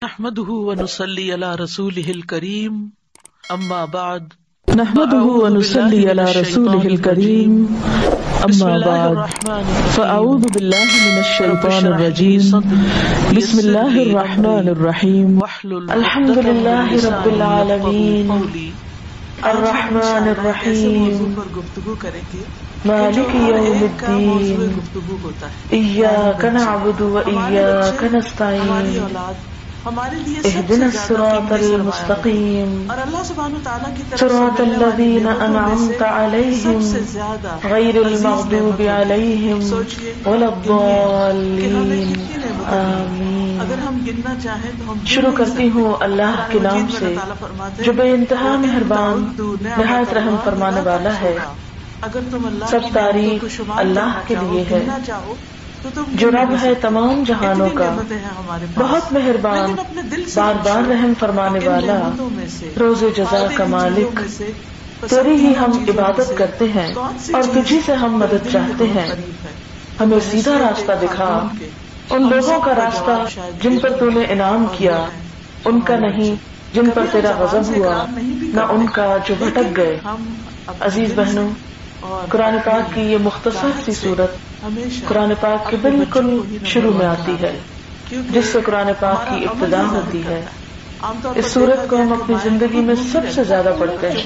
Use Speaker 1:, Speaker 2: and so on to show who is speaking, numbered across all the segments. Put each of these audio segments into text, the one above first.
Speaker 1: نحمده ونصلي على رسوله الكريم اما بعد
Speaker 2: نحمده ونصلي على رسوله الكريم اما بعد فاعوذ بالله من الشيطان الرجيم بسم الله الرحمن الرحيم الحمد لله رب العالمين الرحمن الرحيم مالك يوم الدين إياك نعبد وإياك نستعين اهدنا الصراط المستقيم صراط الذين أنعمت عليهم غير المغضوب عليهم ولا الضالين آمین۔ شروع کرتی ہوں اللہ کے نام سے جو بے انتہا مہربان نہایت رحم فرمانے والا ہے۔ سب تعریف اللہ کے لیے ہے جو رب ہے تمام جہانوں کا، بہت مہربان، بار بار رحم فرمانے والا، روز جزا کا مالک۔ تیری ہی ہم عبادت کرتے ہیں اور تجھی سے ہم مدد چاہتے ہیں۔ ہمیں سیدھا راستہ دکھا، ان لوگوں کا راستہ جن پر تو نے انعام کیا، ان کا نہیں جن پر تیرا غضب ہوا، نہ ان کا جو بھٹک گئے۔ عزیز بہنوں، قرآن پاک کی یہ مختصر سی صورت قرآن پاک کے بالکل شروع میں آتی ہے، جس سے قرآن پاک کی ابتدا ہوتی ہے۔ اس صورت کو ہم اپنی زندگی میں سب سے زیادہ پڑھتے ہیں،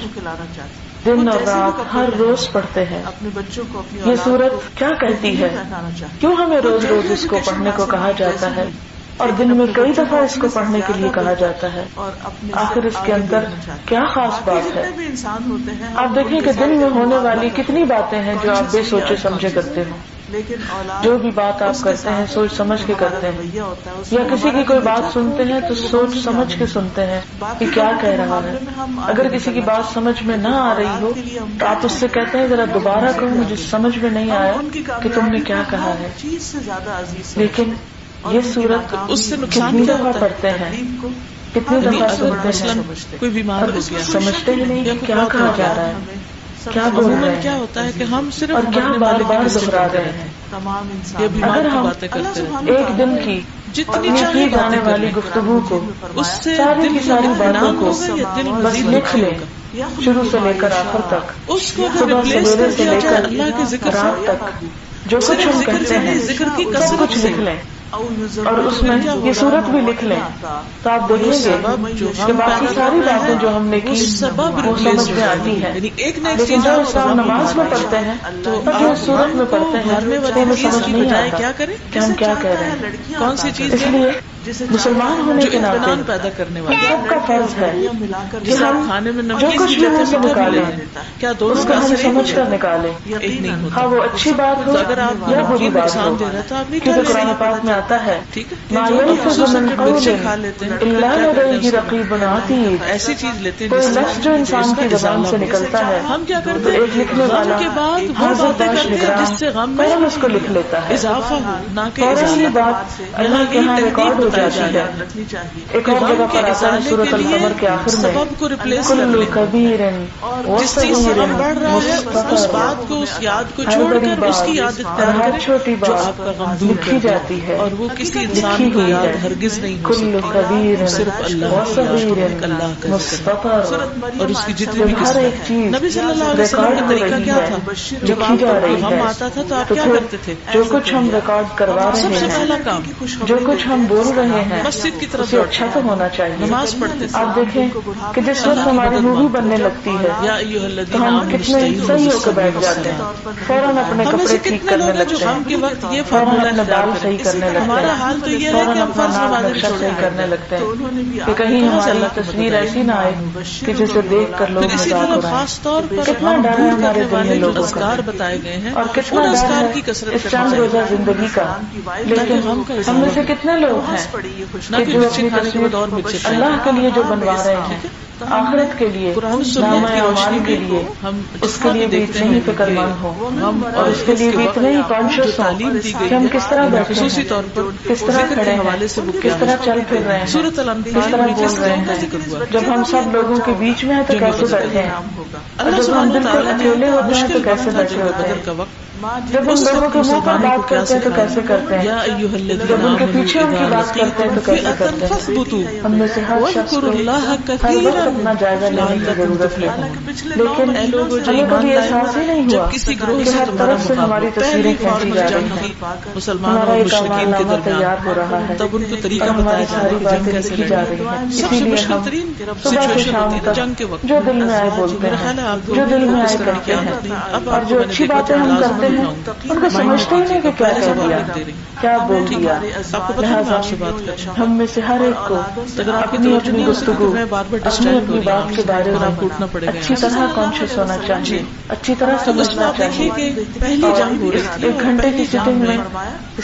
Speaker 2: دن اور رات ہر روز پڑھتے ہیں۔ یہ صورت کیا کہتی ہے؟ کیوں ہمیں روز روز اس کو پڑھنے کو کہا جاتا ہے اور دن میں کئی دفعہ اس کو پڑھنے کے لیے کہا جاتا ہے؟ آخر اس کے اندر کیا خاص بات ہے؟ آپ دیکھیں کہ دن میں ہونے والی کتنی باتیں ہیں جو آپ بے سوچے سمجھے کرتے ہو۔ جو بھی بات آپ کرتے ہیں سوچ سمجھ کے کرتے ہیں، یا کسی کی کوئی بات سنتے ہیں تو سوچ سمجھ کے سنتے ہیں کہ کیا کہہ رہا ہے۔ اگر کسی کی بات سمجھ میں نہ آ رہی ہو تو آپ اس سے کہتے ہیں ذرا دوبارہ کہو، مجھے سمجھ میں نہیں آیا کہ تم نے کیا کہا ہے۔ لیکن یہ صورت اس سے کتنی دفعہ پڑھتے ہیں، کتنی دفعہ سنتے ہیں، کوئی بیمار ہو گیا سمجھتے ہی نہیں کہ کیا کہا جا رہا ہے، کیا بول رہے ہیں۔ کیا ہوتا ہے کہ ہم صرف اور کیا بار بار دہرا رہے ہیں۔ اگر ہم ایک دن کی جتنی کی جانے والی گفتگو کو، اس سے ساری کی ساری باتوں کو بس لکھ لیں، شروع سے لے کر آخر تک، صبح سویرے سے لے کر رات تک، جو کچھ ہم کہتے ہیں سب کچھ لکھ لیں اور اس میں یہ صورت بھی لکھ لیں، تو آپ دیکھیں گے کہ باقی ساری باتیں جو ہم نے کی وہ سمجھ میں آتی ہے۔ لیکن جو ہم نماز میں پڑھتے ہیں تو جو صورت میں پڑھتے ہیں تو ہمیں سمجھ نہیں آتا کہ ہم کیا کہہ رہے ہیں، کون سی چیز۔ اس لیے مسلمان ہونے کے ناطے پیدا کرنے والے سب کا فرض ہے کہ ہم جو کچھ بھی منہ سے نکالیں اس کو ہم سمجھ کر نکالیں، ہاں وہ اچھی بات ہو یا بری بات ہو، کیونکہ قرآن پاک میں آتا ہے ما يلفظ من قول الا لديه رقیب عتید۔ ایسی چیز لیتے کوئی لفظ جو انسان کی زبان سے نکلتا ہے تو ایک لکھنے والا حاضر باش نگراں فوراً اس کو لکھ لیتا ہے، فوراً یہ بات اللہ کے ہاں ریکارڈ ہو جاتی ہے۔ ایک اور جگہ پر آتا ہے سورۃ القمر کے آخر میں کل کبیر وصغیر ہر چھوٹی بات لکھی جاتی ہے اور وہ کسی انسان کو یاد ہرگز نہیں ہو سکتی، کل کبیر صرف اللہ وصغیر مستطر، اور اس کی جتنی بھی ہر ایک چیز نبی صلی اللہ علیہ وسلم کا طریقہ کیا تھا؟ لکھی جا رہی ہے۔ آتا تھا تو آپ کیا کرتے تھے؟ جو کچھ ہم ریکارڈ کروا رہے ہیں، سب سے پہلا کام جو کچھ ہم بول رہے ہیں مسجد کی طرف اچھا تو ہونا چاہیے۔ نماز پڑھتے آپ دیکھیں کہ جس وقت ہماری مووی بننے لگتی ہے تو ہم کتنے صحیح ہو کے بیٹھ جاتے ہیں، فوراً اپنے کپڑے ٹھیک کرنے لگتے ہیں، فوراً اپنا بال صحیح کرنے لگتے ہیں، فوراً اپنا ناک نقشہ صحیح کرنے لگتے ہیں کہ کہیں ہماری تصویر ایسی نہ آئے کہ جسے دیکھ کر لوگ مذاق اڑائیں۔ کتنا ڈر ہے ہمارے دل میں لوگوں کا اور کتنا ڈر ہے اس چند روزہ زندگی کا، لیکن ہم میں سے کتنے لوگ ہیں کہ جو اپنی تصویر اللہ کے لیے جو بنوا رہے ہیں آخرت کے لیے، نام اعمال کے لیے ہم اس کے لیے بھی اتنے ہی فکر مند ہوں اور اس کے لیے بھی اتنے ہی کانشیس ہوں کہ ہم کس طرح بیٹھے ہیں، کس طرح کھڑے ہیں، کس طرح چل پھر رہے ہیں، کس طرح بول رہے ہیں. جب ہم سب لوگوں کے بیچ میں ہیں تو کیسے بیٹھے ہیں، اور جب ہم بالکل اکیلے ہوتے ہیں تو کیسے بیٹھے ہوتے ہیں. جب ہم لوگوں کے منہ پر بات کرتے ہیں تو کیسے کرتے ہیں، جب ان کے پیچھے ان کی بات کرتے ہیں تو کیسے کرتے ہیں. ہم میں سے ہر شخص کو ہر وقت اپنا جائزہ لینے کی ضرورت ہے، لیکن ہمیں کبھی احساس ہی نہیں ہوا کہ ہر طرف سے ہماری تصویریں کھینچی جا رہی ہیں، ہمارا ایک اعمال نامہ تیار ہو رہا ہے اور ہماری ساری باتیں لکھی جا رہی ہیں. اسی لیے ہم صبح سے شام تک جو دل میں آئے بولتے ہیں، جو دل میں آئے کرتے ہیں، اور جو اچھی باتیں ہم کرتے ہیں ان کو سمجھتے ہی نہیں کہ کیا کہہ دیا، کیا بول دیا. لہٰذا ہم میں سے ہر ایک کو اپنی اپنی گفتگو، اپنی اپنی بات کے بارے میں اچھی طرح کانشیس ہونا چاہیے، اچھی طرح سمجھنا چاہیے. ایک گھنٹے کی سیٹنگ میں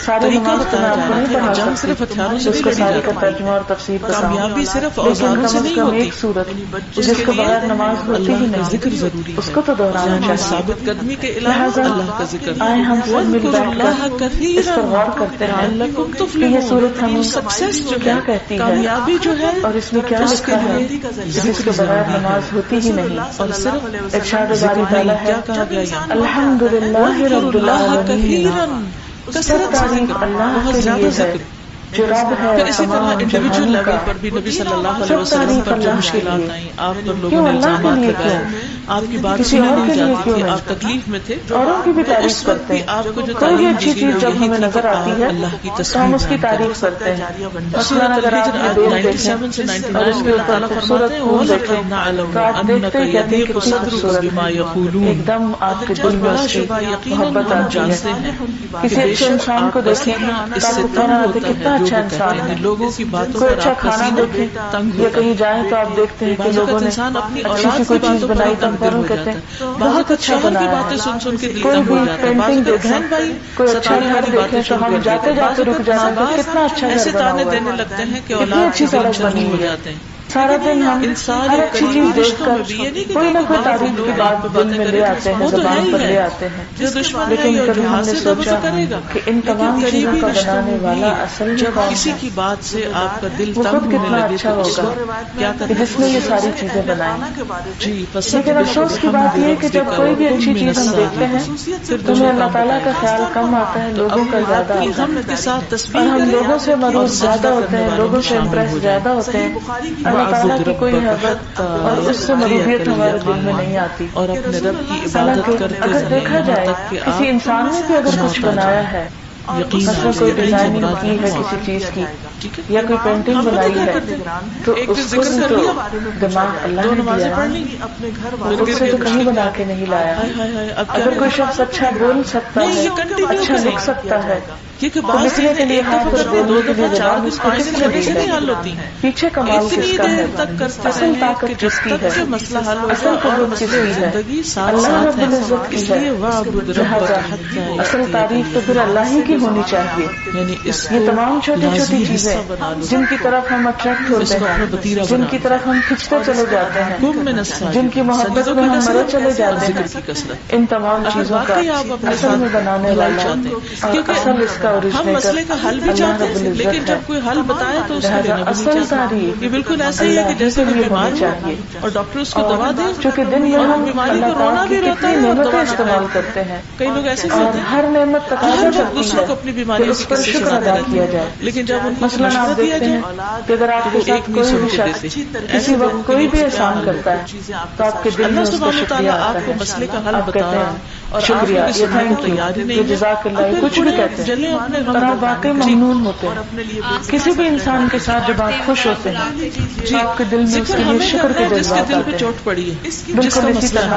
Speaker 2: ساری نماز تو میں آپ کو نہیں پڑھا سکتی، اس کو ساری کا ترجمہ اور تفسیر بتاؤں، لیکن کم از کم ایک صورت جس کے بغیر نماز ہوتی ہی نہیں اس کو تو دہرانا چاہیے. لہٰذا آئے ہم سب مل بیٹھ کر اس پر غور کرتے ہیں کہ یہ صورت ہمیں کیا کہتی ہے اور اس میں کیا لکھا ہے جس کے بغیر نماز ہوتی ہی نہیں. اور صرف ارشاد باری تعالیٰ ہے الحمدللہ رب العالمین، سب تعریف اللہ کے لیے ہے جو رب ہے تمام جہانوں کا. سب تعریف اللہ کے لیے. کیوں اللہ کے لیے؟ کیوں کسی اور کے لیے کیوں نہیں؟
Speaker 1: آپ تکلیف میں تھے،
Speaker 2: اوروں کی بھی تعریف کرتے ہیں. کوئی بھی اچھی چیز جب ہمیں نظر آتی ہے تو ہم اس کی تعریف کرتے ہیں. مثلاً اگر آپ نے بیل دیکھیں اور اس کے اوپر خوبصورت پھول دیکھیں تو آپ دیکھتے ہیں کہتے ہیں کتنی خوبصورت ہے، ایک دم آپ کے دل میں اس کی محبت آتی ہے. کسی اچھے انسان کو دیکھیں تو آپ کو کہنا آتا ہے کتنا اچھا انسان ہے.
Speaker 1: لوگوں کی باتوں
Speaker 2: کوئی اچھا کھانا دیکھیں یا کہیں جائیں تو آپ دیکھتے ہیں کہ لوگوں نے اچھی سی کوئی چیز بنائی تو فوراً کہتے ہیں بہت اچھا بنایا ہے. کوئی بھی پینٹنگ دیکھیں، کوئی اچھا گھر دیکھیں تو ہم جاتے جاتے رک جاتے ہیں کتنا اچھا گھر بنا ہوا ہے، کتنی اچھی سڑک بنی ہوئی ہے. سارا دن ہم ہر اچھی چیز دیکھ کر کوئی نہ کوئی تعریف کی بات دل میں لے آتے ہیں، زبان پر لے آتے ہیں. لیکن کبھی ہم نے سوچا کہ ان تمام چیزوں کا بنانے والا اصل میں کون
Speaker 1: کسی
Speaker 2: ہے؟
Speaker 1: کی بات سے آپ کا دل
Speaker 2: وہ
Speaker 1: تنگ
Speaker 2: خود
Speaker 1: ہونے
Speaker 2: کتنا
Speaker 1: لگے
Speaker 2: اچھا
Speaker 1: تو
Speaker 2: ہوگا
Speaker 1: کیا
Speaker 2: کہ جس نے یہ ساری چیزیں بنائی. لیکن افسوس کی بات یہ ہے کہ جب کوئی بھی اچھی چیز ہم دیکھتے ہیں تو ہمیں اللہ تعالیٰ کا خیال کم آتا ہے، لوگوں کا زیادہ آتا ہے، اور ہم لوگوں سے مروب زیادہ ہوتے ہیں، لوگوں سے امپریس زیادہ ہوتے ہیں. اللہ تعالیٰ کی کوئی حضرت اور اس سے مروبیت ہمارے دل میں نہیں آتی.
Speaker 1: اور اپنے رب کی عبادت
Speaker 2: حالانکہ
Speaker 1: کرتے
Speaker 2: اگر دیکھا جائے کسی انسان نے بھی اگر کچھ بنایا ہے، مثلا کوئی ڈیزائننگ کی ہے کسی چیز کی یا کوئی پینٹنگ بنائی ہے تو اس کو بھی تو دماغ اللہ نے دیا ہے، اس سے تو کہیں بنا کے نہیں لایا. اگر کوئی شخص اچھا بول سکتا ہے، اچھا لکھ سکتا ہے تو لکھنے کے لیے ہاتھ اور بولنے کے لیے زبان اس کو کس نے دی ہے؟ پیچھے کمال کس کا ہے؟ اصل طاقت کس کی ہے؟ اصل قوت کس کی ہے؟ اللہ رب العزت کی ہے. لہٰذا اصل تعریف تو پھر اللہ ہی کی ہونی چاہیے. یہ تمام چھوٹی چھوٹی چیزیں جن کی طرف ہم اٹریکٹ ہوتے ہیں، جن کی طرف ہم کھنچتے چلے جاتے ہیں، جن کی محبت میں ہم مرے چلے جاتے ہیں، ان تمام چیزوں کا اصل میں بنانے والا اور اصل اس کا
Speaker 1: ہم مسئلے کا حل بھی چاہتے ہیں لیکن جب کوئی حل بتائے تو اس کو لینا بھی نہیں چاہتے. یہ بالکل ایسے ہی ہے کہ جیسے کوئی بیمار چاہیے اور ڈاکٹر اس کو دوا دے،
Speaker 2: چونکہ دن میں ہم اللہ تعالیٰ کی کتنی نعمتیں استعمال کرتے ہیں،
Speaker 1: کئی لوگ ایسے
Speaker 2: اور ہر نعمت تقاضا کرتی
Speaker 1: دوسروں کو اپنی بیماریوں
Speaker 2: اس پر شکر ادا کیا جائے.
Speaker 1: لیکن جب ان کو
Speaker 2: مثلاً آپ دیکھتے ہیں کہ اگر آپ کے ساتھ کوئی بھی شخص کسی وقت کوئی بھی احسان کرتا ہے تو آپ کے دل میں اس کا شکریہ آتا ہے،
Speaker 1: مسئلے کا حل
Speaker 2: آپ کہتے ہیں شکریہ، یہ تھینک یو، یہ جزاک اللہ، کچھ بھی کہتے ہیں اور آپ واقعی ممنون ہوتے ہیں. کسی بھی انسان کے ساتھ جب آپ خوش ہوتے ہیں تو آپ کے دل میں اس کے لیے شکر کے جذبات آتے ہیں.
Speaker 1: چوٹ پڑی ہے
Speaker 2: بالکل اسی طرح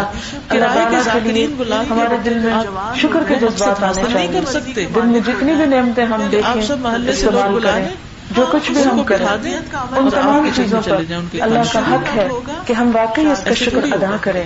Speaker 2: اللہ تعالیٰ کے لیے ہمارے دل میں شکر کے جذبات آنے چاہیے. دل میں جتنی بھی نعمتیں ہم دیکھیں استعمال کریں، جو کچھ بھی ہم کریں، ان تمام چیزوں پر اللہ کا حق ہے کہ ہم واقعی اس کا شکر ادا کریں.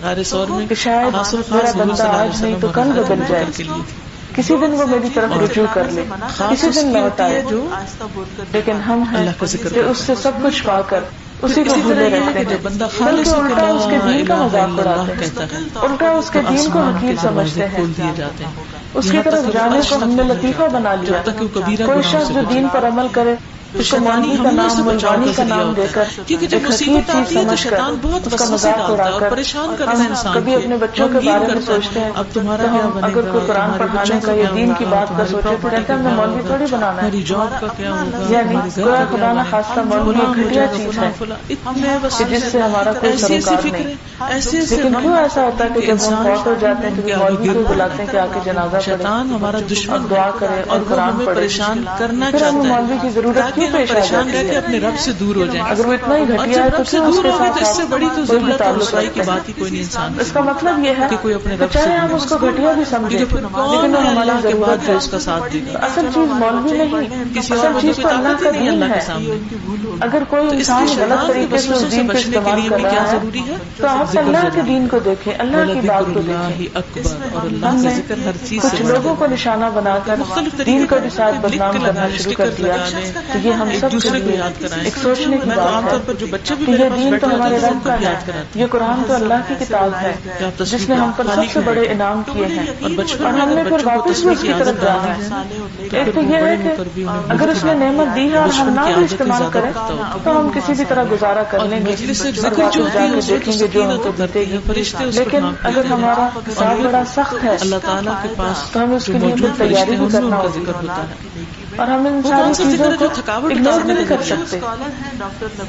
Speaker 1: غار ثور میں
Speaker 2: کہ شاید میرا بندہ آج نہیں تو کل بدل جائے. کسی دن وہ میری طرف رجوع کر لے، کسی دن لوٹ آئے، لیکن ہم ہیں کہ اس سے سب کچھ پا کر اسی کو بھولے رہتے ہیں، بلکہ الٹا اس کے دین کا مذاق اڑاتے ہیں، الٹا اس کے دین کو حقیر سمجھتے ہیں، اس کی طرف جانے کو ہم نے لطیفہ بنا لیا۔ کوئی شخص جو دین پر عمل کرے اس کو مولوی کا نام، ملوانی کا نام دے کر ایک حقیر چیز سمجھ کر اس کا مذاق اڑا کر ہم کبھی اپنے بچوں کے بارے میں سوچتے ہیں تو ہم اگر کوئی قرآن پڑھانے کا یا دین کی بات کا سوچے تو کہتے ہیں ہمیں مولوی تھوڑی بنانا ہے، یعنی کوئی خدا نہ خاصہ مولوی ایک گھٹیا چیز ہے کہ جس سے ہمارا کوئی سروکار نہیں۔ لیکن کیوں ایسا ہوتا ہے کہ جب ہم فوت ہو جاتے ہیں تو مولوی کو بلاتے ہیں کہ آ کے جنازہ پڑھے اور دعا کرے اور قرآن پڑھے، پھر ہم مولوی کی ضرورت
Speaker 1: پریشان رہ کے اپنے رب سے دور ہو جائیں۔
Speaker 2: اگر وہ اتنا ہی گھٹیا ہے تو کیوں اس کے ساتھ
Speaker 1: اس سے بڑی تو ضرورت اور رسوائی کی بات ہی کوئی نہیں انسان۔
Speaker 2: اس کا مطلب یہ ہے کہ کوئی اپنے رب سے چاہے ہم اس کو گھٹیا بھی سمجھیں لیکن وہ ہماری ضرورت ہے،
Speaker 1: اس کا ساتھ دے گا۔
Speaker 2: اصل چیز مولوی نہیں، اصل چیز تو اللہ کا دین ہے۔ اگر کوئی انسان غلط طریقے سے اس دین کو استعمال کر رہا ہے تو آپ اللہ کے دین کو دیکھیں، اللہ کی بات کو دیکھیں۔ ہم نے کچھ لوگوں کو نشانہ بنا کر دین کو بھی ساتھ بدنام کرنا شروع کر دیا، تو یہ ہم سب کے لیے ایک سوچنے کی بات ہے کہ یہ دین تو ہمارے رب کا ہے، یہ قرآن تو اللہ کی کتاب ہے جس نے ہم پر سب سے بڑے انعام کیے ہیں، اور ہم نے پھر واپس بھی اس کی طرف جانا ہے۔ ایک تو یہ ہے کہ اگر اس نے نعمت دی ہے اور ہم نہ بھی استعمال کریں تو ہم کسی بھی طرح گزارا کر لیں گے اور واپس جا کے دیکھیں گے جو ہم کو دیتے گی۔ لیکن اگر ہمارا حساب بڑا سخت ہے
Speaker 1: اللہ تعالیٰ کے پاس
Speaker 2: تو ہمیں اس کے لیے پھر تیاری بھی کرنا ہوگی، اور ہم ان ساری چیزوں کو اگنور نہیں کر سکتے،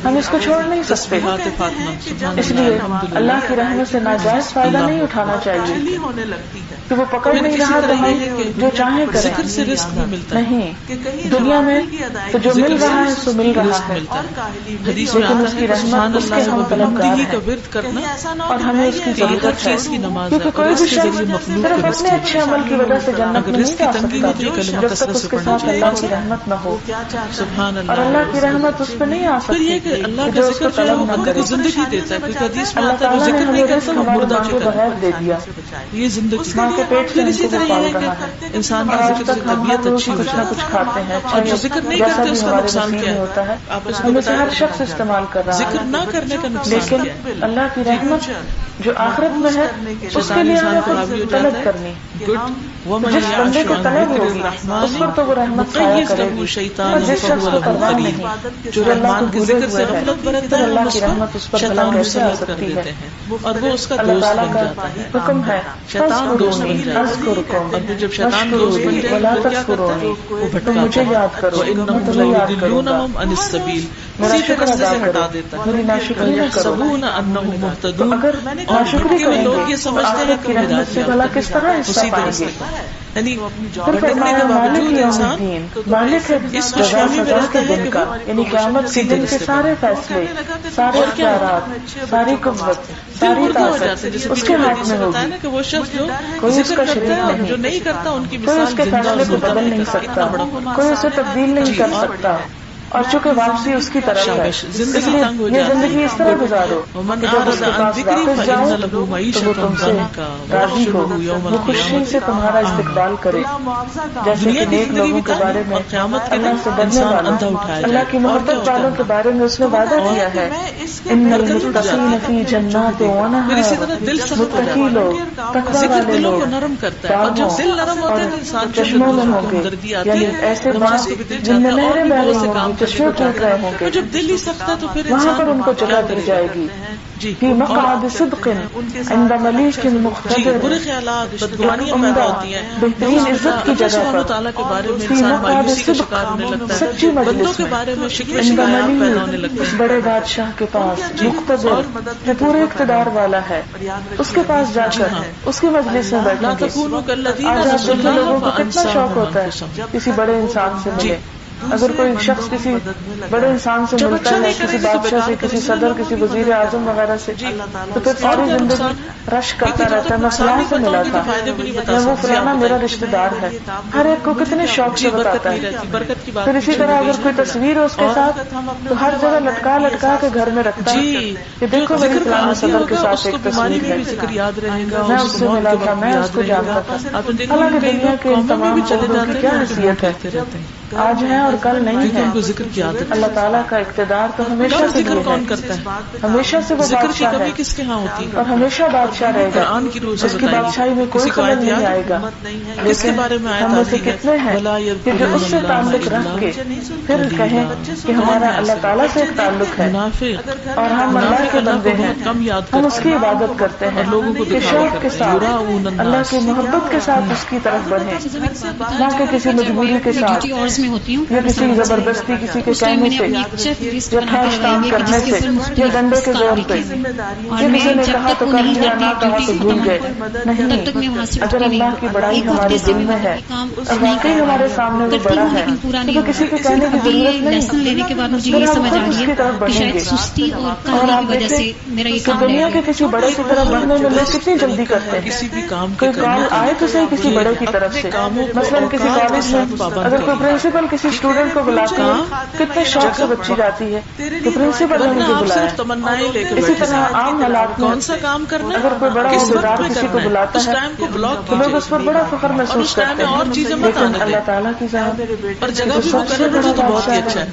Speaker 2: ہم اس کو چھوڑ نہیں سکتے۔ اس لیے اللہ کی رحمت سے ناجائز فائدہ نہیں اٹھانا چاہیے کہ وہ پکڑ نہیں رہا تو ہم جو چاہیں کریں، نہیں، دنیا میں تو جو مل رہا ہے سو مل رہا ہے، لیکن اس کی رحمت اس کے ہم طلبگار ہیں اور ہمیں اس کی ضرورت ہے، کیونکہ کوئی بھی شخص صرف اپنے اچھے عمل کی وجہ سے جنت میں نہیں جا سکتا جب تک اس کے ساتھ اللہ کی رحمت نہ ہو، اور اللہ کی رحمت اس پہ نہیں آ سکتی جو اس کو طلب نہ کرے۔ اللہ تعالیٰ نے ہمیں رزق ہمارے ماں کے بغیر دے دیا،
Speaker 1: یہ زندگی
Speaker 2: ماں کے پیٹ سے ہم کو وہ پال رہا ہے،
Speaker 1: انسان
Speaker 2: اور آج تک ہم ہر روز کچھ نہ کچھ کھاتے ہیں، جیسا بھی ہمارے نصیب میں ہوتا ہے ہمیں سے ہر شخص استعمال کر رہا ہے، لیکن اللہ کی رحمت جو آخرت میں ہے اس کے لیے ہمیں کچھ طلب کرنی، جس بندے کو طلب ہوگی اس پر تو وہ رحمت خایا کرے گی، اور جس شخص کو پرواہ نہیں جو اللہ کو بھولے ہوئے ہے تو اللہ کی رحمت اس پر بلا کیسے آ سکتی ہے؟
Speaker 1: اور وہ اس کا
Speaker 2: اللہ
Speaker 1: دوست
Speaker 2: تعالیٰ
Speaker 1: بن
Speaker 2: کا
Speaker 1: جاتا ہے،
Speaker 2: حکم ہے
Speaker 1: شیطان دوست بن جائے،
Speaker 2: اذکرکم
Speaker 1: اور جب شیطان دوست بن جائے
Speaker 2: ولا
Speaker 1: وہ کیا کرتا ہے؟
Speaker 2: تذکرونی،
Speaker 1: وہ
Speaker 2: تم
Speaker 1: بھٹکاتا
Speaker 2: مجھے
Speaker 1: ہے،
Speaker 2: یاد کرو میں تمہیں یاد کروں گا،
Speaker 1: وَإِنَّهُمْ عَنِ السَّبِيلِ
Speaker 2: میرا
Speaker 1: اسی
Speaker 2: شکر
Speaker 1: راستے
Speaker 2: ادا
Speaker 1: سے
Speaker 2: کرو،
Speaker 1: ہٹا دیتا ہے،
Speaker 2: میری ناشکری نہ کرو۔
Speaker 1: وَيَحْسَبُونَ أَنَّهُمْ
Speaker 2: تو
Speaker 1: مُهْتَدُونَ
Speaker 2: اگر
Speaker 1: اور
Speaker 2: ناشکری
Speaker 1: بھٹکے ہوئے
Speaker 2: کریں
Speaker 1: لوگ
Speaker 2: گے
Speaker 1: یہ
Speaker 2: تو
Speaker 1: سمجھتے ہیں
Speaker 2: آخرت
Speaker 1: کہ
Speaker 2: کی رحمت سے بھلا کس طرح حصہ پائیں گے؟
Speaker 1: یعنی
Speaker 2: پھر
Speaker 1: بھٹکنے
Speaker 2: فرمایا
Speaker 1: کے
Speaker 2: مالک
Speaker 1: باوجود
Speaker 2: یوم
Speaker 1: انسان
Speaker 2: الدین، مالک ہے
Speaker 1: اس
Speaker 2: جزا
Speaker 1: خوشحالی میں
Speaker 2: سزا
Speaker 1: رہتا
Speaker 2: کے
Speaker 1: ہے
Speaker 2: دن
Speaker 1: کہ
Speaker 2: کا،
Speaker 1: وہ
Speaker 2: یعنی قیامت کے دن کے سارے فیصلے، سارے اختیارات، ساری قوت، ساری طاقت اس کے ہاتھ میں ہوگی،
Speaker 1: کہ وہ شخص جو
Speaker 2: کوئی اس کا شریک
Speaker 1: جو
Speaker 2: نہیں،
Speaker 1: نہیں کرتا ان کی
Speaker 2: کوئی اس
Speaker 1: مثال
Speaker 2: کے
Speaker 1: زندہ
Speaker 2: فیصلے کو
Speaker 1: اور
Speaker 2: بدل نہیں
Speaker 1: زندہ
Speaker 2: سکتا، کوئی اسے تبدیل نہیں کر سکتا، اور چونکہ واپسی اس کی طرف ہے اس لیے یہ زندگی اس طرح گزارو کہ جب اس کے پاس واپس جاؤ تو وہ تم سے راضی ہو، وہ خوشی سے تمہارا استقبال کرے، جیسے کہ نیک لوگوں کے بارے میں اللہ سے ڈرنے والوں، اللہ کی محبت والوں کے بارے میں اس نے وعدہ کیا ہے، ان المتقین فی جنات ونہر، متقی لوگ، تقوی والے لوگ باغوں اور چشموں میں ہوں گے، یعنی ایسے باغ جن میں نہریں بہ رہی ہوں گی، چشمے ٹوٹ رہے ہوں گے،
Speaker 1: جب دل ہی سخت ہے تو پھر
Speaker 2: وہاں پر ان کو جگہ دی جائے گی، فی مقعد صدق عند ملیک مقتدر،
Speaker 1: برے خیالات بدگمانیاں پیدا ہوتی ہیں،
Speaker 2: بہترین عزت کی جگہ پر،
Speaker 1: تعالیٰ کے بارے میں
Speaker 2: فی
Speaker 1: انسان
Speaker 2: مقعد
Speaker 1: مایوسی کا
Speaker 2: صدق
Speaker 1: شکار ہونے لگتا ہے،
Speaker 2: سچی
Speaker 1: بندوں
Speaker 2: مجلس
Speaker 1: کے
Speaker 2: میں،
Speaker 1: بارے میں شکوے
Speaker 2: عند
Speaker 1: شکایات پیدا ہونے
Speaker 2: ملیک
Speaker 1: لگتے
Speaker 2: اس
Speaker 1: ہیں۔
Speaker 2: بڑے بادشاہ کے پاس، مقتدر جو پورے اقتدار والا ہے، اس کے پاس جا کر اس کی مجلس میں بیٹھیں گے۔ آج آپ دیکھیں لوگوں کو کتنا شوق ہوتا ہے کسی بڑے انسان سے ملے، اگر کوئی شخص کسی بڑے انسان سے ملتا ہے، کسی بادشاہ سے، کسی صدر، کسی وزیر اعظم وغیرہ سے، تو پھر ساری زندگی رش کرتا رہتا ہے، میں فلاں سے ملا تھا، میں وہ فلانا میرا رشتے دار ہے، ہر ایک کو کتنے شوق سے بتاتا ہے۔ پھر اسی طرح اگر کوئی تصویر ہے اس کے ساتھ تو ہر جگہ لٹکا لٹکا کے گھر میں رکھتا ہے کہ دیکھو میری فلانا صدر کے ساتھ ایک تصویر ہے، میں اس سے ملا تھا، میں اس کو جانتا تھا۔ حالانکہ دنیا کے ان تمام چیزوں کی کیا حیثیت ہے، آج ہے اور کل نہیں ہے۔
Speaker 1: ذکر کی عادت،
Speaker 2: اللہ تعالیٰ کا اقتدار تو ہمیشہ سے
Speaker 1: ذکر کون کرتا ہے؟
Speaker 2: ہمیشہ سے وہ
Speaker 1: ذکر کی
Speaker 2: بادشاہ
Speaker 1: کمی
Speaker 2: ہے
Speaker 1: کس کے ہاں ہوتی ہے؟
Speaker 2: اور ہمیشہ بادشاہ رہے گا،
Speaker 1: قرآن کی روح سے
Speaker 2: اس کی بادشاہی میں کوئی خلل نہیں آئے گا۔
Speaker 1: کس کے بارے میں
Speaker 2: ہم میں سے کتنے ہیں کہ جو اس سے تعلق رکھ کے پھر کہیں کہ ہمارا اللہ تعالیٰ سے ایک تعلق ہے اور ہم اللہ کے بندے ہیں، ہم اس کی عبادت کرتے ہیں
Speaker 1: لوگوں کو
Speaker 2: کہ شوق کے ساتھ اللہ کی محبت کے ساتھ اس کی طرف بڑھیں، نہ کہ کسی مجبوری کے ساتھ یا کسی زبردستی، کسی کے کہنے سے یا خاص کام کرنے سے یا ڈنڈے کے زور پہ، یا کسی نے کہا تو کر لیا، نہ کہا تو بھول گئے۔ نہیں، اگر اللہ کی بڑائی ہمارے دل میں ہے اور واقعی ہمارے سامنے وہ بڑا ہے تو کسی کے کہنے کی ضرورت نہیں، پھر ہم خود اس کی طرف بڑھیں گے۔ اور آپ دیکھیں کہ دنیا کے کسی بڑے کی طرف بڑھنے میں لوگ کتنی جلدی کرتے ہیں،
Speaker 1: کسی بھی کام
Speaker 2: کوئی کال آئے تو صحیح کسی بڑے کی طرف سے، مثلاً کسی کالج میں اگر کوئی پرنسپل کسی اسٹوڈنٹ کو بلاتا ہے کتنے شوق سے بچی جاتی ہے کہ پرنسپل نے مجھے بلایا۔ اسی طرح عام حالات میں
Speaker 1: کون سا کام کرنا،
Speaker 2: اگر کوئی بڑا عہدیدار کسی کو بلاتا ہے تو لوگ اس پر بڑا فخر محسوس کرتے ہیں، لیکن اللہ تعالیٰ کی ذات
Speaker 1: اور جگہ بھی
Speaker 2: سب سے بڑا بادشاہ ہے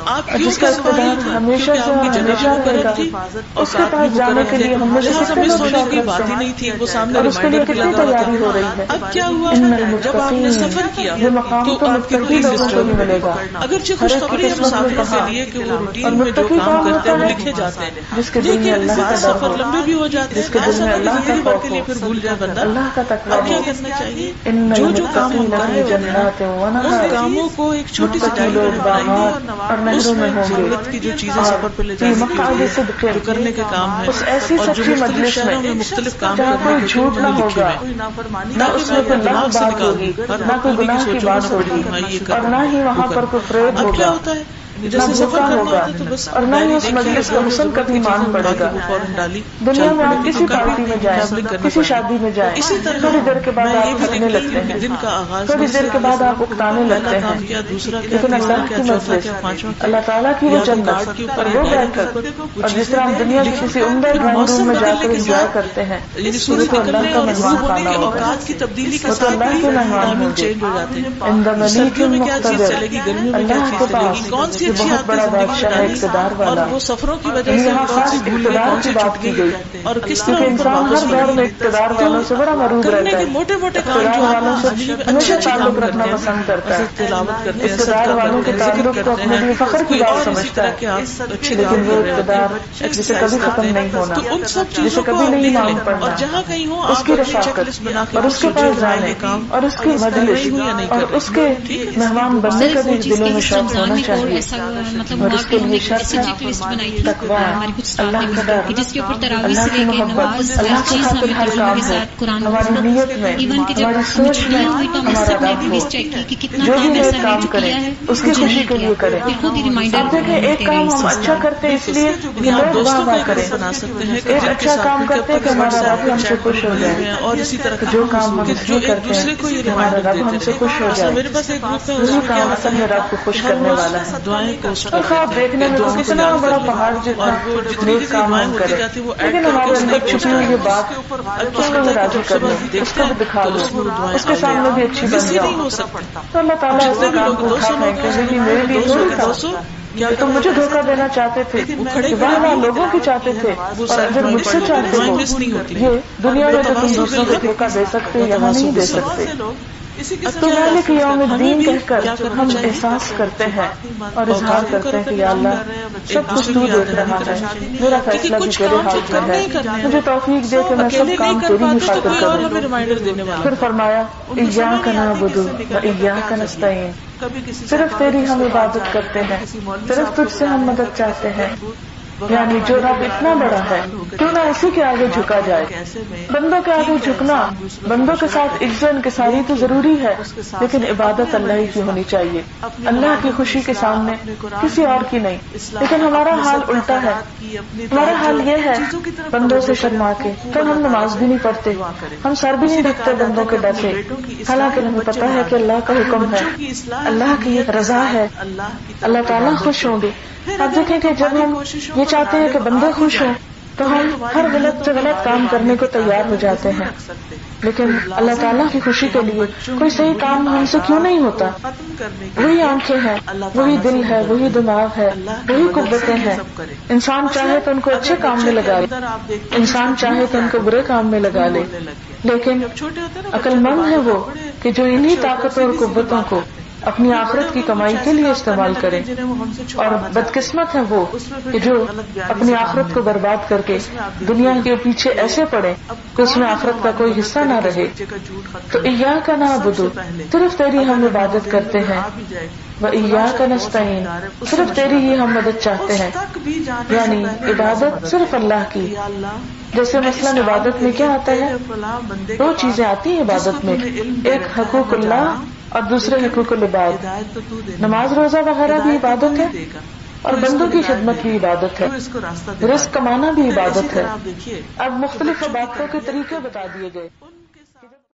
Speaker 2: اور جس کا اقتدار ہمیشہ سے ہمیشہ رہے گا، اس کے پاس جانے کے لیے ہم نے کتنے لوگ شوق رکھتے ہیں اور اس کے لیے کتنی تیاری ہو رہی ہے۔
Speaker 1: اب کیا ہوا، جب آپ نے سفر کیا
Speaker 2: یہ مقام تو متقی لوگوں کو ہی ملے گا۔
Speaker 1: اگرچہ خوشخبری ہے مسافروں کے لیے کہ وہ روٹین میں جو کام کرتے ہیں وہ لکھے جاتے ہیں،
Speaker 2: جس کے دل میں اللہ کا ڈر
Speaker 1: سفر
Speaker 2: ہو،
Speaker 1: لمبے بھی ہو جاتے
Speaker 2: جس کے
Speaker 1: ہیں،
Speaker 2: دل میں اللہ کا خوف
Speaker 1: کے لیے
Speaker 2: ہو،
Speaker 1: پھر بھول جائے بندہ
Speaker 2: اللہ کا تقویٰ
Speaker 1: اب کیا
Speaker 2: ہو۔
Speaker 1: کرنا چاہیے،
Speaker 2: ان
Speaker 1: جو کام
Speaker 2: المتقین
Speaker 1: ہوتا
Speaker 2: فی
Speaker 1: ہے
Speaker 2: جنات و
Speaker 1: ان
Speaker 2: نہر،
Speaker 1: کاموں کو ایک چھوٹی سی
Speaker 2: متقی
Speaker 1: ڈائری
Speaker 2: لوگ
Speaker 1: میں
Speaker 2: باغات اور نہروں میں ہوں گے،
Speaker 1: سہولت کی جو چیزیں سفر پہ لے جانے کی
Speaker 2: مقعد صدق
Speaker 1: جو کرنے کے کام ہے،
Speaker 2: اس ایسی
Speaker 1: اور جو
Speaker 2: سچی
Speaker 1: مختلف
Speaker 2: مجلس
Speaker 1: شہروں میں
Speaker 2: میں
Speaker 1: مختلف کام
Speaker 2: جہاں
Speaker 1: کرنے
Speaker 2: کوئی
Speaker 1: کے
Speaker 2: جھوٹ نہ
Speaker 1: لکھے
Speaker 2: ہوگا،
Speaker 1: ہوئے،
Speaker 2: نہ اس میں کوئی لغو بات ہوگی، نہ کوئی گناہ کی بات ہوگی، اور نہ ہی وہاں پر کوئی فریب
Speaker 1: اب کیا
Speaker 2: ہوگا،
Speaker 1: ہوتا ہے
Speaker 2: نہ
Speaker 1: جیسے سفر
Speaker 2: دھوکہ
Speaker 1: کرنا
Speaker 2: ہوگا،
Speaker 1: ہوتا ہے تو بس
Speaker 2: اور نہ ہی اس مجلس کا حسن کبھی مان پڑے گا۔ دنیا میں آپ کسی پارٹی میں جائیں، کسی شادی میں جائیں،
Speaker 1: اسی طرح
Speaker 2: تھوڑی دیر کے بعد آپ تھکنے لگتے ہیں،
Speaker 1: دن کا آغاز
Speaker 2: تھوڑی دیر کے بعد آپ اکتانے لگتے ہیں، لیکن اللہ کی مجلس، اللہ تعالیٰ کی وہ جنت اور وہ بیٹھ کر، اور جس طرح ہم دنیا کے کسی عمدہ ڈرائنگ روم میں جا کر انجوائے کرتے ہیں، وہ تو اللہ کا مہمان خانہ ہوگا، وہ تو اللہ کے مہمان ہوں گے۔ عند ملیک مقتدر، اللہ کے پاس یہ بہت بڑا بادشاہ ہے، اقتدار والا۔
Speaker 1: وہ سفروں کی وجہ سے
Speaker 2: یہاں خاص اقتدار کی بات کی گئی،
Speaker 1: اور کس
Speaker 2: کیونکہ انسان ہر دور میں اقتدار والوں سے بڑا مرعوب رہتا ہے،
Speaker 1: موٹے موٹے کام
Speaker 2: اقتدار والوں سے ہمیشہ تعلق رکھنا پسند کرتا ہے، اقتدار والوں کے تعلق کو اپنے لیے فخر کی بات سمجھتا ہے، لیکن وہ اقتدار جسے کبھی ختم نہیں ہونا، جسے کبھی نہیں معلوم پڑنا، اس کی رفاقت اور اس کے پاس جانے اور اس کی مجلس اور اس کے مہمان بننے کا بھی دلوں میں شوق ہونا چاہیے، اور اس کے لیے شرط ہے تقویٰ، اللہ کا ڈر، اللہ کی محبت، اللہ کی خاطر ہر کام ہو، ہماری نیت میں، ہماری سوچ میں ہمارا رب ہو، جو بھی نیک کام کریں اس کی خوشی کے لیے کریں۔ آپ دیکھیں ایک کام ہم اچھا کرتے ہیں اس لیے کہ لوگ واہ واہ کریں، ایک اچھا کام کرتے ہیں کہ ہمارا رب ہم سے خوش ہو جائے،
Speaker 1: اور اسی طرح
Speaker 2: جو کام ہم اس لیے کرتے ہیں کہ ہمارا رب ہم سے خوش ہو جائے، وہی کام اصل میں رب کو خوش کرنے والا ہے۔ اور خواب دیکھنے میں تو کتنا بڑا پہاڑ جتنا نیک کام ہم کریں، لیکن ہمارے اندر چھپی ہوئی یہ بات، اس کو بھی راضی کر لو، اس کو بھی دکھا دو، اس کے سامنے بھی اچھی بن جاؤ، تو اللہ تعالیٰ ایسے کام کو اٹھا پھینکے، لیکن میرے لیے تھوڑی تھا کہ تم مجھے دھوکہ دینا چاہتے تھے، واہ واہ لوگوں کی چاہتے تھے، اور اگر مجھ سے چاہتے ہو یہ دنیا میں تو تم دوسروں کو دھوکہ دے سکتے، یہاں نہیں دے سکتے۔ تو مالک یوم الدین کہہ کر ہم احساس کرتے ہیں اور اظہار کرتے ہیں کہ یا اللہ سب کچھ تو دیکھ رہا ہے، میرا فیصلہ بھی تیرے ہاتھ میں ہے، مجھے توفیق دے کہ میں سب کام تیری ہی خاطر کروں۔ پھر فرمایا ایاک نعبد و ایاک نستعین، صرف تیری ہم عبادت کرتے ہیں، صرف تجھ سے ہم مدد چاہتے ہیں۔ یعنی جو رب اتنا بڑا ہے کیوں نہ اسی کے آگے جھکا جائے. بندوں کے آگے جھکنا، بندوں کے ساتھ عزت انکساری تو ضروری ہے، لیکن عبادت اللہ ہی کی ہونی چاہیے، اللہ کی خوشی کے سامنے کسی اور کی نہیں. لیکن ہمارا حال الٹا ہے. ہمارا حال یہ ہے بندوں سے شرما کے تو ہم نماز بھی نہیں پڑھتے، ہم سر بھی نہیں رکھتے بندوں کے ڈر سے، حالانکہ ہمیں پتا ہے کہ اللہ کا حکم ہے، اللہ کی رضا ہے، اللہ تعالیٰ خوش ہوں گے. آپ دیکھیں کہ جب ہم یہ چاہتے ہیں کہ بندے خوش ہوں تو ہم ہر غلط سے غلط کام کرنے کو تیار ہو جاتے ہیں، لیکن اللہ تعالیٰ کی خوشی کے لیے کوئی صحیح کام ہم سے کیوں نہیں ہوتا؟ وہی آنکھیں ہیں، وہی دل ہے، وہی دماغ ہے، وہی قوتیں ہیں. انسان چاہے تو ان کو اچھے کام میں لگا لے، انسان چاہے تو ان کو برے کام میں لگا لے، لیکن عقل مند ہے وہ کہ جو انہی طاقتوں اور قوتوں کو اپنی آخرت کی کمائی کے لیے استعمال کرے، اور بدقسمت ہے وہ کہ جو اپنی آخرت کو برباد کر کے دنیا کے پیچھے ایسے پڑے کہ اس میں آخرت کا کوئی حصہ نہ رہے. تو ایاک نعبد، صرف تیری ہم عبادت کرتے ہیں، و ایاک نستعین، صرف تیری ہی ہم مدد چاہتے ہیں. یعنی عبادت صرف اللہ کی. جیسے مثلاً عبادت میں کیا آتا ہے؟ 2 چیزیں آتی ہیں عبادت میں، ایک حقوق اللہ اور دوسرے حقوق العباد. نماز روزہ وغیرہ بھی عبادت ہے اور بندوں کی خدمت بھی عبادت ہے، رزق کمانا بھی عبادت ہے. اب مختلف عبادتوں کے طریقے بتا دیے گئے.